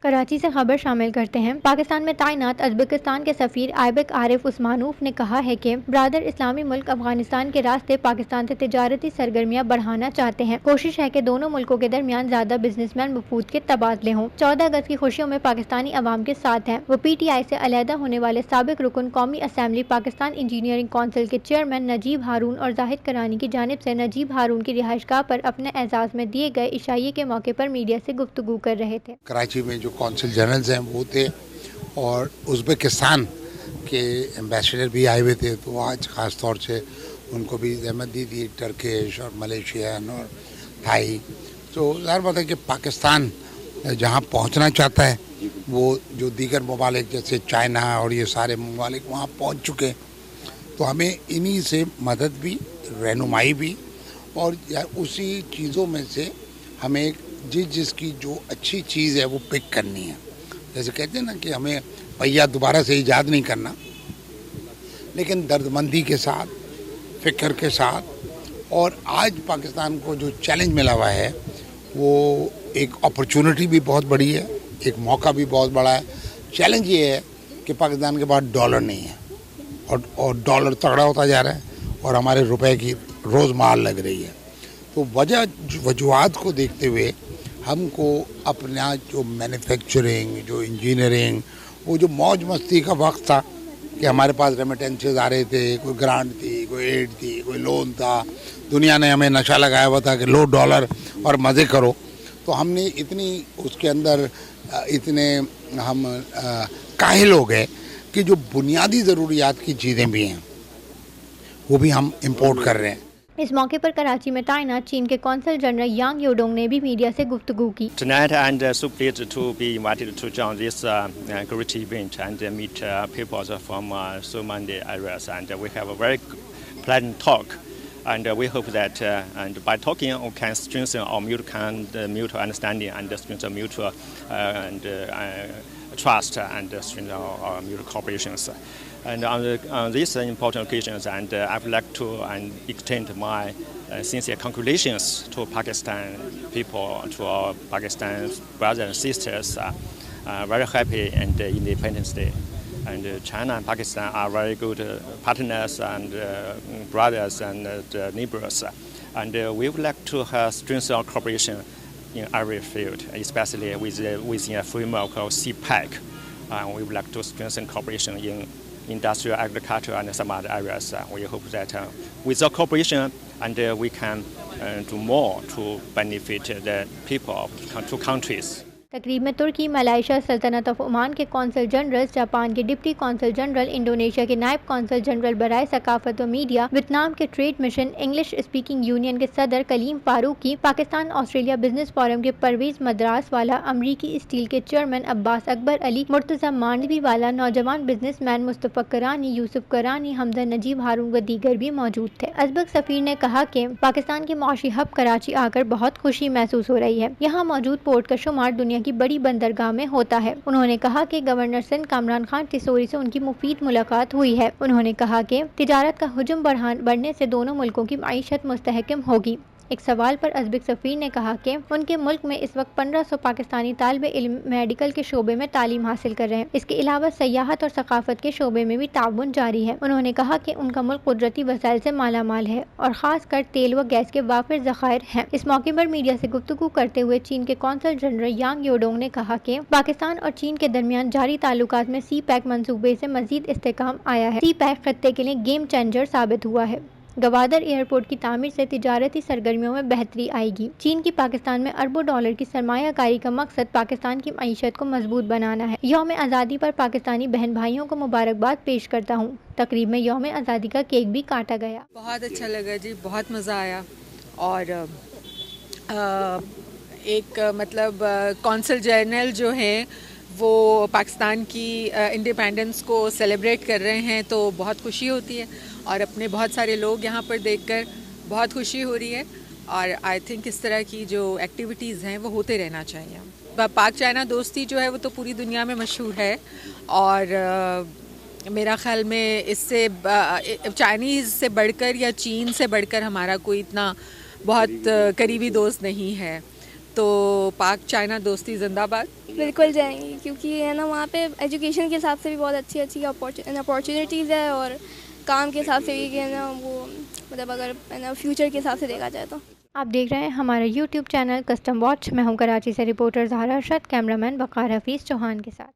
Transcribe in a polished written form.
कराची से खबर शामिल करते हैं। पाकिस्तान में तैनात उज़्बेकिस्तान के सफ़ीर आइबक आरिफ उस्मानोव ने कहा है कि ब्रादर इस्लामी मुल्क अफगानिस्तान के रास्ते पाकिस्तान से तिजारती सरगर्मियाँ बढ़ाना चाहते हैं। कोशिश है कि दोनों मुल्कों के दरमियान ज्यादा बिजनेसमैन वफूद के तबादले हों। 14 अगस्त की खुशियों में पाकिस्तानी अवाम के साथ हैं। वो PTI से अलहदा होने वाले साबिक रुकन कौमी असम्बली पाकिस्तान इंजीनियरिंग कौंसिल के चेयरमैन नजीब हारून और जाहिद करानी की जानिब से नजीब हारून की रिहाइशगाह पर अपने एजाज में दिए गए इशाइये के मौके पर मीडिया से गुफ्तगू कर रहे थे। कराची में जो कौंसिल जनरल्स हैं वो थे और उज़्बेकिस्तान के एम्बेसडर भी आए हुए थे, तो आज ख़ास तौर से उनको भी ज़हमत दी थी, टर्किश और मलेशियन और थाई। तो ज़ाहिर बात है कि पाकिस्तान जहाँ पहुँचना चाहता है वो जो दीगर ममालिक जैसे चाइना और ये सारे ममालिक वहाँ पहुँच चुके हैं, तो हमें इन्हीं से मदद भी, रहनुमाई भी और उसी चीज़ों में से हमें जिसकी जो अच्छी चीज़ है वो पिक करनी है। जैसे कहते हैं ना कि हमें पहिया दोबारा से ईजाद नहीं करना, लेकिन दर्दमंदी के साथ, फ़िक्र के साथ। और आज पाकिस्तान को जो चैलेंज मिला हुआ है वो एक अपॉर्चुनिटी भी बहुत बड़ी है, एक मौका भी बहुत बड़ा है। चैलेंज ये है कि पाकिस्तान के पास डॉलर नहीं है और डॉलर तगड़ा होता जा रहा है और हमारे रुपए की रोज़ मार लग रही है। तो वजूहात को देखते हुए हमको अपना जो मैन्युफैक्चरिंग, जो इंजीनियरिंग, वो जो मौज मस्ती का वक्त था कि हमारे पास रेमिटेंसेस आ रहे थे, कोई ग्रांट थी, कोई एड थी, कोई लोन था, दुनिया ने हमें नशा लगाया हुआ था कि लो डॉलर और मज़े करो। तो हमने इतनी उसके अंदर इतने हम काहिल हो गए कि जो बुनियादी ज़रूरियात की चीज़ें भी हैं वो भी हम इंपोर्ट कर रहे हैं। इस मौके पर कराची में तैनात चीन के कौंसल जनरल यांग योडोंग ने भी मीडिया से गुफ्तगू की। Tonight and so pleased to be invited to join this great event and meet people from so many areas, and we have a very pleasant talk, and we hope that and by talking we can strengthen our mutual understanding and strengthen mutual trust and strengthen our mutual cooperations. And on these important occasions, and I would like to extend my sincere congratulations to Pakistan people, to our Pakistan brothers and sisters. Very happy and Independence Day. And China and Pakistan are very good partners and brothers and neighbors. And we would like to strengthen our cooperation in every field, especially within a framework of CPEC. We would like to strengthen cooperation in industrial, agriculture, and some other areas. We hope that with our cooperation, and we can do more to benefit the people of two countries. तकरीब में तुर्की, Malaysia, सल्तनत of Oman के consul general, Japan के deputy consul general, Indonesia के नायब consul general बराए सकाफत व मीडिया, वियतनाम के trade mission, English speaking union के सदर Kaleem Farooqui, Pakistan Australia business forum के परवेज मद्रास वाला, अमरीकी स्टील के चेयरमैन अब्बास अकबर अली, मुर्तज़ा मांडवी वाला, नौजवान बिजनेसमैन मुस्तफ़ा करानी, यूसुफ करानी, हमजा नजीब हारून व दीगर भी मौजूद थे। उज़्बेक सफ़ीर ने कहा कि पाकिस्तान के मौशी हब कराची आकर बहुत खुशी महसूस हो रही है। यहाँ मौजूद पोर्ट का शुमार दुनिया की बड़ी बंदरगाह में होता है। उन्होंने कहा कि गवर्नर सिंध कामरान खान टिसोरी से उनकी मुफीद मुलाकात हुई है। उन्होंने कहा कि तिजारत का हुजूम बढ़ने से दोनों मुल्कों की मईशत मुस्तहकम होगी। एक सवाल पर उज़्बेक सफ़ीर ने कहा कि उनके मुल्क में इस वक्त 1500 पाकिस्तानी तालिबे इल्म मेडिकल के शोबे में तालीम हासिल कर रहे हैं। इसके अलावा सयाहत और सकाफत के शोबे में भी ताउन जारी है। उन्होंने कहा कि उनका मुल्क कुदरती वसाइल से मालामाल है और खास कर तेल व गैस के वाफिर ज़खायर हैं। इस मौके पर मीडिया से गुफ्तगू करते हुए चीन के कौंसल जनरल यांग योडोंग ने कहा कि पाकिस्तान और चीन के दरमियान जारी ताल्लुकात में CPEC मंसूबे से मजीद इस्तेहकाम आया है। CPEC खत्ते के लिए गेम चेंजर साबित हुआ है। गवादर एयरपोर्ट की तामीर से तिजारती सरगर्मियों में बेहतरी आएगी। चीन की पाकिस्तान में अरबों डॉलर की सरमायाकारी का मकसद पाकिस्तान की मईशत को मजबूत बनाना है। यौम आज़ादी पर पाकिस्तानी बहन भाइयों को मुबारकबाद पेश करता हूँ। तकरीब में यौम आज़ादी का केक भी काटा गया। बहुत अच्छा लगा जी, बहुत मज़ा आया। और एक मतलब कौंसल जनरल जो है वो पाकिस्तान की इंडिपेंडेंस को सेलिब्रेट कर रहे हैं, तो बहुत खुशी होती है और अपने बहुत सारे लोग यहाँ पर देखकर बहुत खुशी हो रही है। और आई थिंक इस तरह की जो एक्टिविटीज़ हैं वो होते रहना चाहिए। पाक चाइना दोस्ती जो है वो तो पूरी दुनिया में मशहूर है और मेरा ख्याल में इससे चाइनीज़ से बढ़कर या चीन से बढ़कर हमारा कोई इतना बहुत करीबी दोस्त नहीं है। तो पाक चाइना दोस्ती जिंदाबाद। बिल्कुल जाएंगी, क्योंकि है ना वहाँ पे एजुकेशन के हिसाब से भी बहुत अच्छी अच्छी अपॉर्चुनिटीज़ है, और काम के हिसाब से भी कि है ना वो मतलब अगर है ना फ्यूचर के हिसाब से देखा जाए तो। आप देख रहे हैं हमारा यूट्यूब चैनल कस्टम वॉच। मैं हूं कराची से रिपोर्टर ज़हरा अरशद, कैमरामैन वक़ार हफीज़ चौहान के साथ।